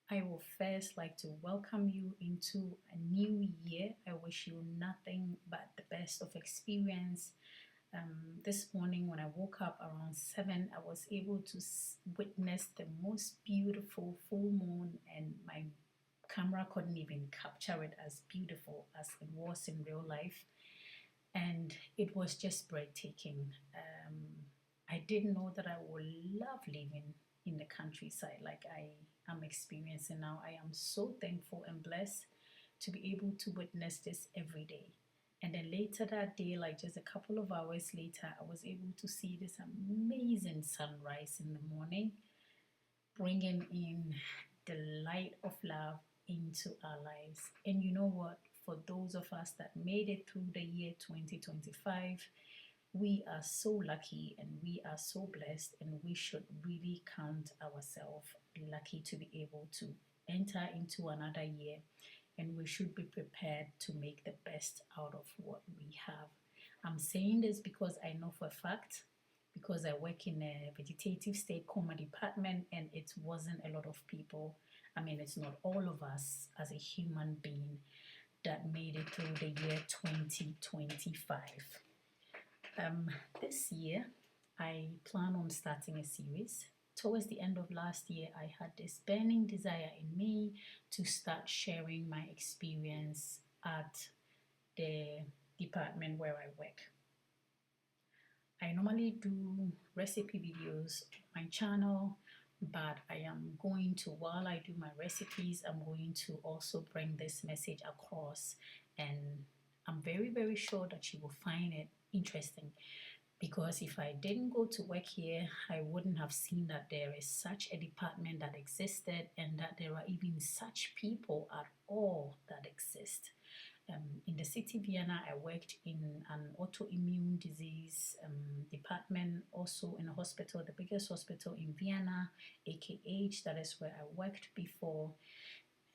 I will first like to welcome you into a new year. I wish you nothing but the best of experience. This morning, when I woke up around 7, I was able to witness the most beautiful full moon, and my camera couldn't even capture it as beautiful as it was in real life. And it was just breathtaking. I didn't know that I would love living in the countryside like I am experiencing now. I am so thankful and blessed to be able to witness this every day. And then later that day, like just a couple of hours later, I was able to see this amazing sunrise in the morning, bringing in the light of love into our lives. And you know what? For those of us that made it through the year 2025, we are so lucky and we are so blessed, and we should really count ourselves lucky to be able to enter into another year, and we should be prepared to make the best out of what we have. I'm saying this because I know for a fact, because I work in a vegetative state coma department, and it wasn't a lot of people. I mean, it's not all of us as a human being that made it through the year 2025. This year, I plan on starting a series. Towards the end of last year, I had this burning desire in me to start sharing my experience at the department where I work. I normally do recipe videos on my channel, but I am going to, while I do my recipes, I'm going to also bring this message across, and I'm very, very sure that you will find it interesting, because if I didn't go to work here, I wouldn't have seen that there is such a department that existed, and that there are even such people at all that exist. In the city Vienna, I worked in an autoimmune disease department, also in a hospital, the biggest hospital in Vienna, AKH. That is where I worked before.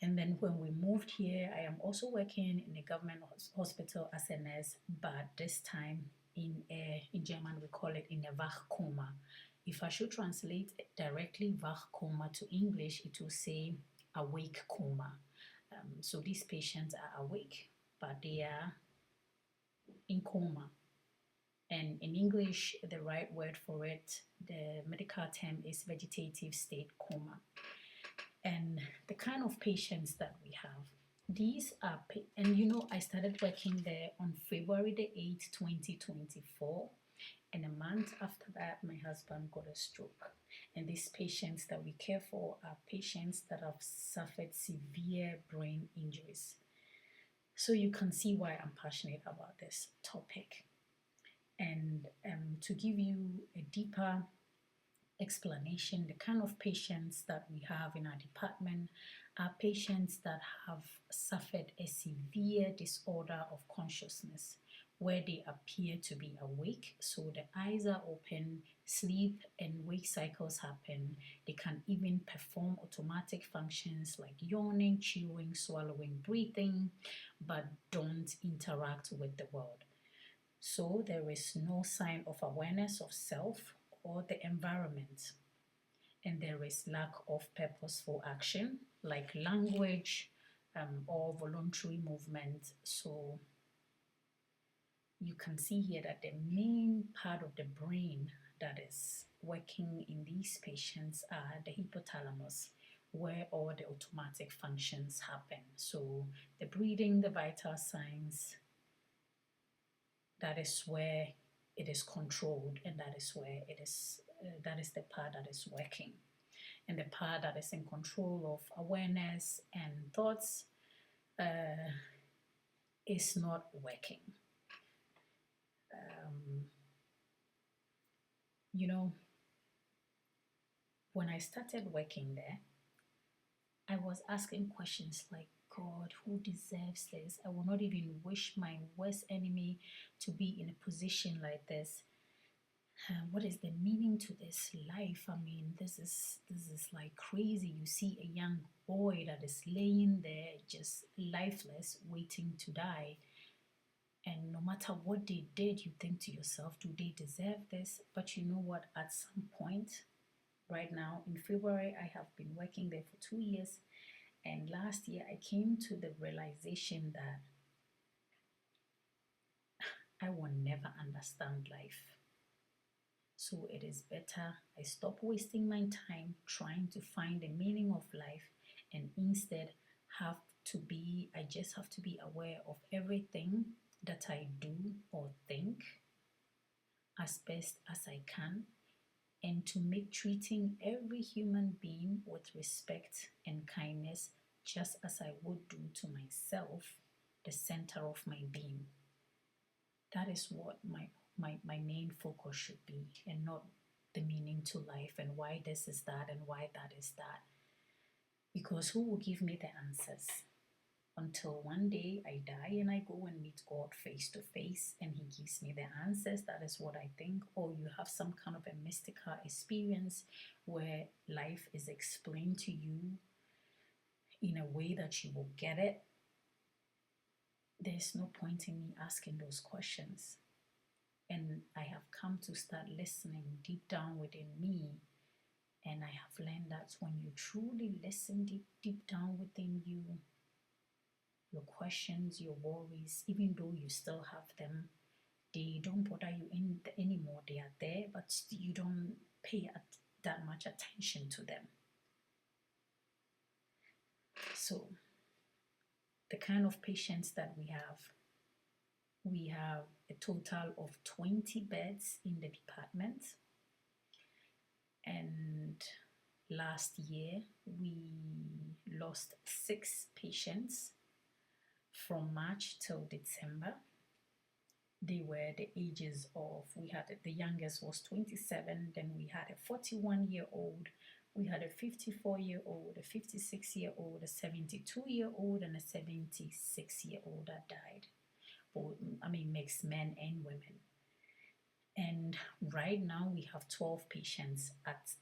And then when we moved here, I am also working in a government hospital as a nurse, but this time in German we call it in a Wachkoma. If I should translate directly Wachkoma to English, it will say awake coma. So these patients are awake, but they are in coma. And in English, the right word for it, the medical term is vegetative state coma. And the kind of patients that we have, these are, and you know, I started working there on February the 8th, 2024. And a month after that, my husband got a stroke. And these patients that we care for are patients that have suffered severe brain injuries. So you can see why I'm passionate about this topic. And to give you a deeper explanation, the kind of patients that we have in our department are patients that have suffered a severe disorder of consciousness, where they appear to be awake. So the eyes are open, sleep and wake cycles happen. They can even perform automatic functions like yawning, chewing, swallowing, breathing, but don't interact with the world. So there is no sign of awareness of self or the environment. And there is lack of purposeful action like language or voluntary movement. So you can see here that the main part of the brain that is working in these patients are the hypothalamus, where all the automatic functions happen. So the breathing, the vital signs, that is where it is controlled, and that is where it is, that is the part that is working. And the part that is in control of awareness and thoughts is not working. You know, when I started working there, I was asking questions like, God, who deserves this? I will not even wish my worst enemy to be in a position like this. What is the meaning to this life? I mean, this is like crazy. You see a young boy that is laying there just lifeless, waiting to die. And no matter what they did, you think to yourself, do they deserve this? But you know what? At some point, right now in February, I have been working there for 2 years. And last year, I came to the realization that I will never understand life. So it is better I stop wasting my time trying to find the meaning of life and instead I just have to be aware of everything that I do or think as best as I can, and to make treating every human being with respect and kindness, just as I would do to myself, the center of my being. That is what my main focus should be, and not the meaning to life and why this is that and why that is that. Because who will give me the answers? Until one day I die and I go and meet God face to face and He gives me the answers. That is what I think. Or you have some kind of a mystical experience where life is explained to you in a way that you will get it. There's no point in me asking those questions. And I have come to start listening deep down within me. And I have learned that when you truly listen deep down within you, your questions, your worries, even though you still have them, they don't bother you anymore. They are there, but you don't pay that much attention to them. So the kind of patients that we have a total of 20 beds in the department. And last year, we lost 6 patients from March till December. They were the ages of, the youngest was 27, then we had a 41-year-old, we had a 54-year-old, a 56-year-old, a 72-year-old, and a 76-year-old that died. Mixed men and women. And right now we have 12 patients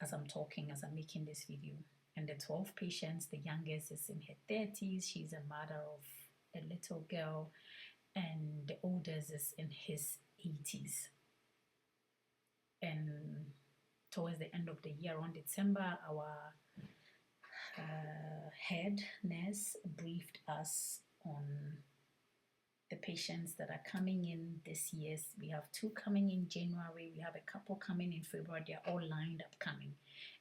as I'm making this video. And the 12 patients, the youngest is in her 30s. She's a mother of a little girl. And the oldest is in his 80s. And towards the end of the year, around December, our head nurse briefed us on the patients that are coming in this year. We have 2 coming in January. We have a couple coming in February. They're all lined up coming.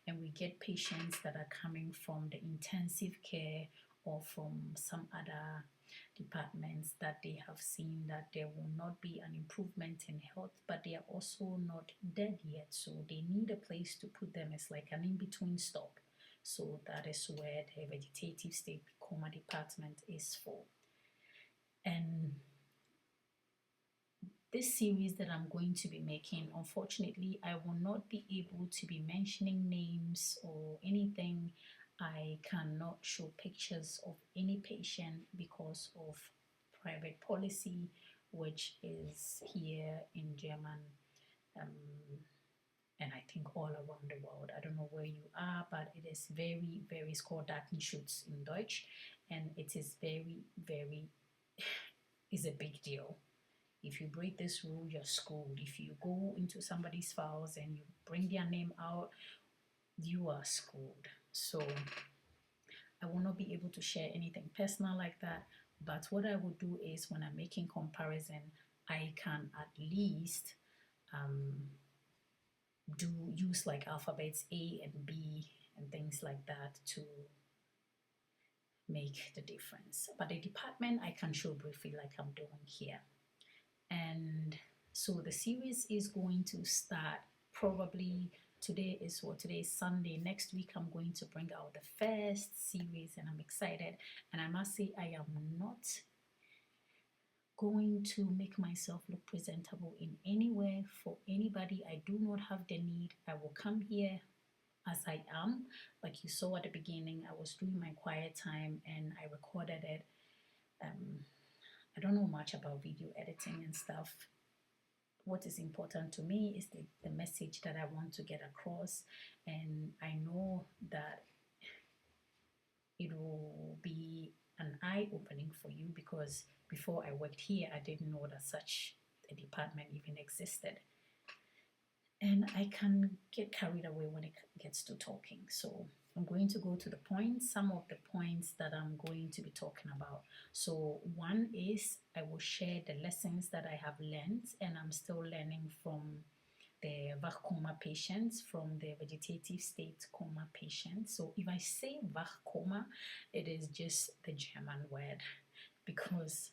And we get patients that are coming from the intensive care or from some other departments that they have seen that there will not be an improvement in health, but they are also not dead yet. So they need a place to put them. It's like an in-between stop. So that is where the vegetative state coma department is for. And this series that I'm going to be making, unfortunately, I will not be able to be mentioning names or anything. I cannot show pictures of any patient because of private policy, which is here in German, and I think all around the world. I don't know where you are, but it is very, very, it's called Datenschutz in Deutsch, and it is very, very, is a big deal. If you break this rule, you're schooled. If you go into somebody's files and you bring their name out, you are schooled. So I will not be able to share anything personal like that. But what I will do is when I'm making comparison, I can at least use like alphabets A and B and things like that to make the difference. But the department I can show briefly like I'm doing here. And so the series is going to start probably today is Sunday. Next week I'm going to bring out the first series and I'm excited. And I must say I am not going to make myself look presentable in any way for anybody. I do not have the need. I will come here as I am. Like you saw at the beginning, I was doing my quiet time and I recorded it. I don't know much about video editing and stuff. What is important to me is the message that I want to get across, and I know that it will be an eye-opening for you because before I worked here, I didn't know that such a department even existed. And I can get carried away when it gets to talking. So I'm going to go to the points, some of the points that I'm going to be talking about. So one is I will share the lessons that I have learned and I'm still learning from the coma patients, from the vegetative state coma patients. So if I say coma, it is just the German word because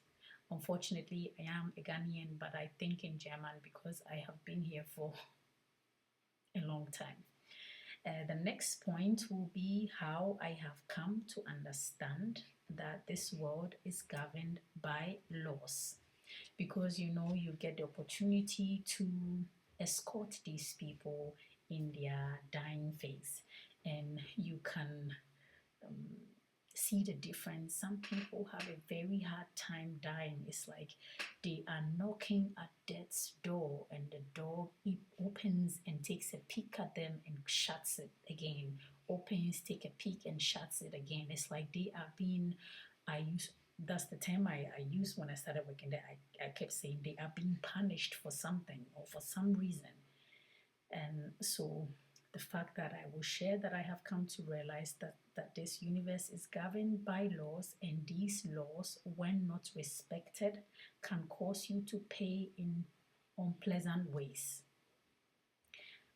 unfortunately I am a Ghanaian, but I think in German because I have been here for a long time. The next point will be how I have come to understand that this world is governed by laws. Because you know, you get the opportunity to escort these people in their dying phase, and you can see the difference. Some people have a very hard time dying. It's like they are knocking at death's door and the door opens and takes a peek at them and shuts it again. Opens, take a peek and shuts it again. It's like they are being, that's the term I used when I started working there. I kept saying they are being punished for something or for some reason. And so the fact that I will share that I have come to realize that this universe is governed by laws, and these laws, when not respected, can cause you to pay in unpleasant ways.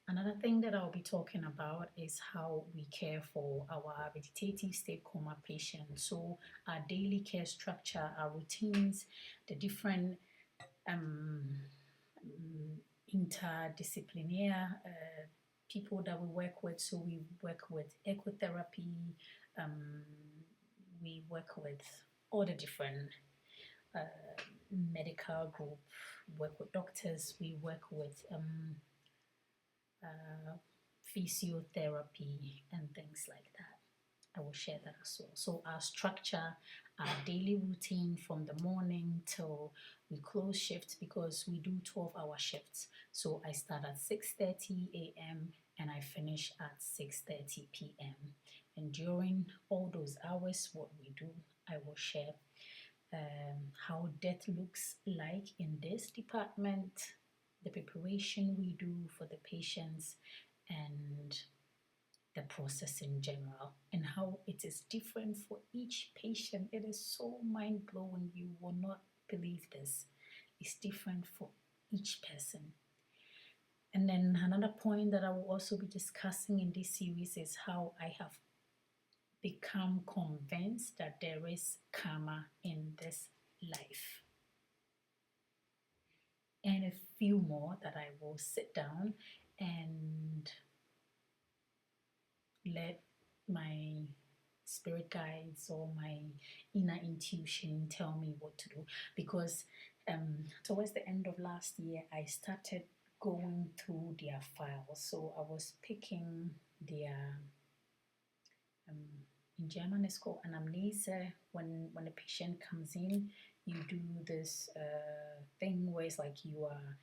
Another thing that I'll be talking about is how we care for our vegetative state coma patients. So our daily care structure, our routines, the different interdisciplinary people that we work with. So we work with ecotherapy, we work with all the different medical group, work with doctors, we work with physiotherapy and things like that. I will share that as well. So our structure, our daily routine from the morning till we close shifts, because we do 12-hour shifts. So I start at 6:30 a.m. and I finish at 6:30 p.m. And during all those hours, what we do, I will share how death looks like in this department, the preparation we do for the patients, and the process in general, and how it is different for each patient. It is so mind-blowing. You will not believe this. It's different for each person. And then another point that I will also be discussing in this series is how I have become convinced that there is karma in this life. And a few more that I will sit down and let my spirit guides or my inner intuition tell me what to do. Because towards the end of last year, I started going through their files. So I was picking their in German it's called anamnese. When a patient comes in, you do this thing where it's like you are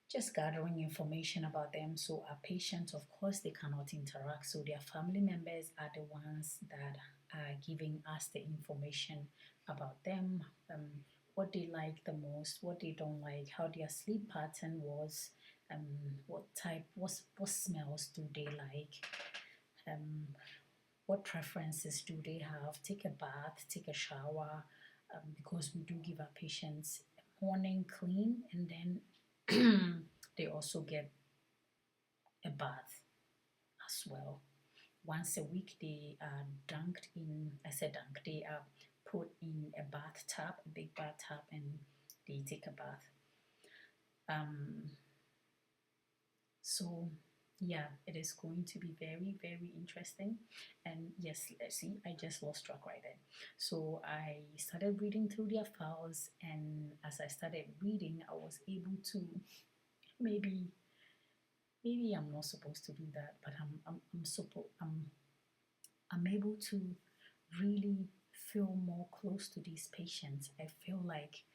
just gathering information about them. So our patients, of course, they cannot interact. So their family members are the ones that are giving us the information about them, what they like the most, what they don't like, how their sleep pattern was, what smells do they like, what preferences do they have, take a bath, take a shower, because we do give our patients a morning clean, and then they also get a bath as well. Once a week they are dunked in, they are put in a bathtub, a big bathtub, and they take a bath. So yeah, it is going to be very, very interesting. And yes, let's see, I just lost track right there. So I started reading through their files, and as I started reading, I was able to maybe I'm not supposed to do that, but I'm able to really feel more close to these patients. I feel like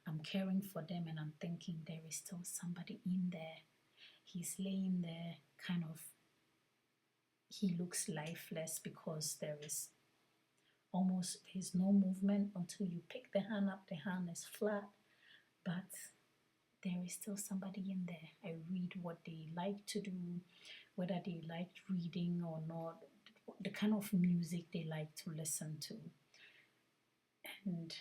I'm caring for them, and I'm thinking there is still somebody in there. He's laying there, kind of, he looks lifeless because there's no movement until you pick the hand up. The hand is flat, but there is still somebody in there. I read what they like to do, whether they liked reading or not, the kind of music they like to listen to. And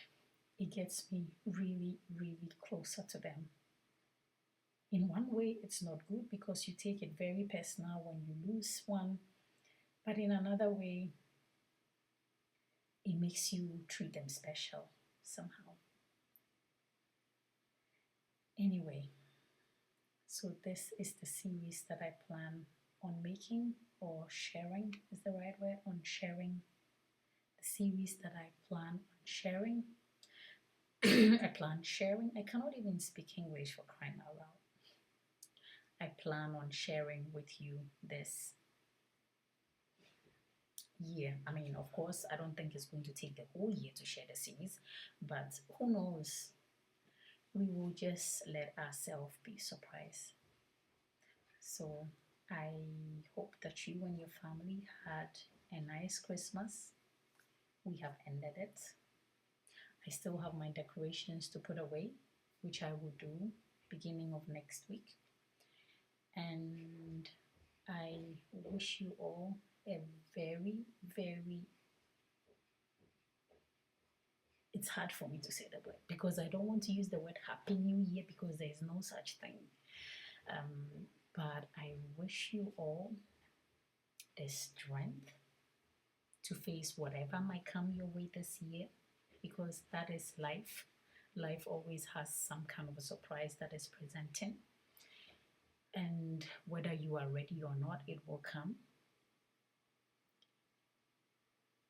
it gets me really, really closer to them. In one way, it's not good because you take it very personal when you lose one, but in another way, it makes you treat them special somehow. Anyway, so this is the series that I plan on making, or sharing is the right word, on sharing. The series that I plan on sharing. I plan sharing. I cannot even speak English, for crying out loud. I plan on sharing with you this year. I mean, of course, I don't think it's going to take the whole year to share the series, but who knows? We will just let ourselves be surprised. So I hope that you and your family had a nice Christmas. We have ended it. I still have my decorations to put away, which I will do beginning of next week. And I wish you all a very, very, it's hard for me to say the word because I don't want to use the word Happy New Year because there is no such thing. But I wish you all the strength to face whatever might come your way this year, because that is life. Life always has some kind of a surprise that is presenting. And whether you are ready or not, it will come.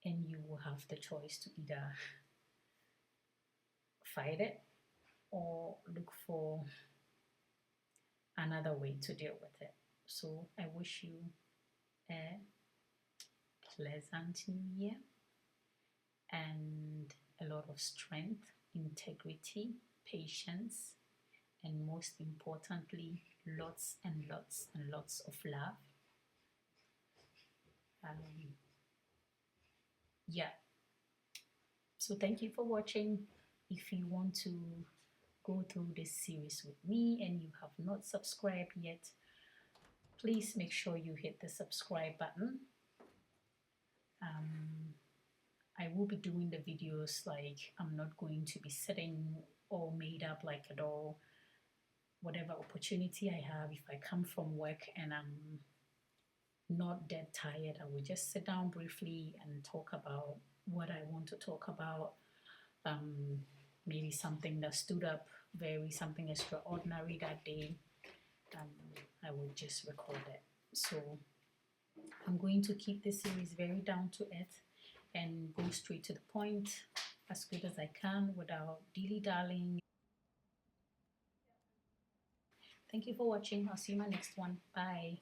And you will have the choice to either fight it or look for another way to deal with it. So I wish you a pleasant new year and a lot of strength, integrity, patience, and most importantly, lots and lots and lots of love. Yeah. So thank you for watching. If you want to go through this series with me and you have not subscribed yet, please make sure you hit the subscribe button. I will be doing the videos like I'm not going to be sitting all made up like a doll. Whatever opportunity I have, if I come from work and I'm not dead tired, I will just sit down briefly and talk about what I want to talk about. Maybe something that stood up, something extraordinary that day. I will just record it. So I'm going to keep this series very down to earth and go straight to the point as good as I can without dilly-dallying. Thank you for watching. I'll see you in my next one. Bye.